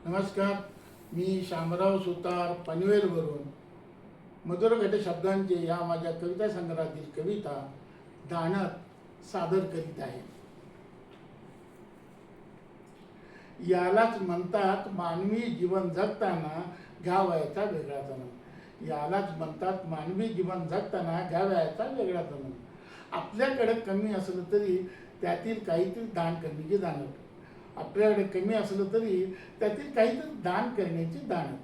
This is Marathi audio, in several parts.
नमस्कार, मी शामराव सुतार पनवेलवरून मधुरघट शब्दांचे या माझ्या कविता संग्रहातील कविता दाणत सादर करीत आहे. यालाच म्हणतात मानवी जीवन जगताना घ्यावयाचा वेगळाच आनंद. यालाच म्हणतात मानवी जीवन जगताना घ्यावयाचा वेगळाच आनंद. आपल्याकडे कमी असलं तरी त्यातील काहीतरी दान करण्याची जाणवत. आपल्याकडे कमी असलं तरी त्यातील काहीतरी दान करण्याची जाणवत.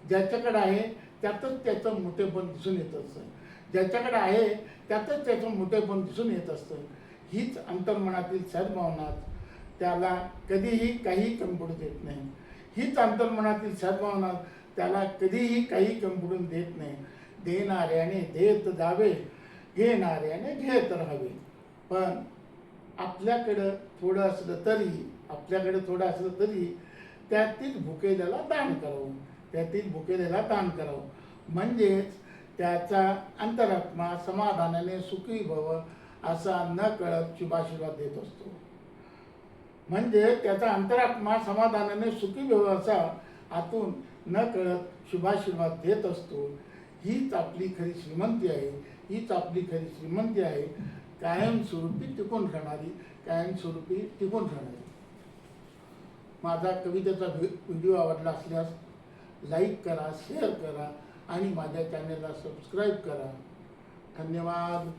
ज्याच्याकडे आहे त्यातच त्याचं मोठेपण दिसून येत असतं. ज्याच्याकडे आहे त्यातच त्याचं मोठेपण दिसून येत असतं. हीच अंतर्मनातील सद्भावना त्याला कधीही काही कमी पडू देत नाही. हीच अंतर्मनातील सद्भावना त्याला कधीही काही कमी पडून देत नाही. देणाऱ्याने देत जावे, घेणाऱ्याने घेत राहावे. पण आपल्याकडं थोडं असलं तरी त्यातील भुकेल्याला दान करावं. म्हणजेच त्याचा अंतरात्मा समाधानाने सुखी भव असा न कळत शुभाशीर्वाद देत असतो. म्हणजे त्याचा अंतरात्मा समाधानाने सुखी भव असा आतून न कळत शुभाशीर्वाद देत असतो. हीच आपली खरी श्रीमंती आहे. कायमस्वरूपी टिकून राहणारी. माझा कवितेचा व्हिडिओ आवडला असल्यास लाईक करा, शेअर करा आणि माझ्या चॅनलला सबस्क्राईब करा. धन्यवाद.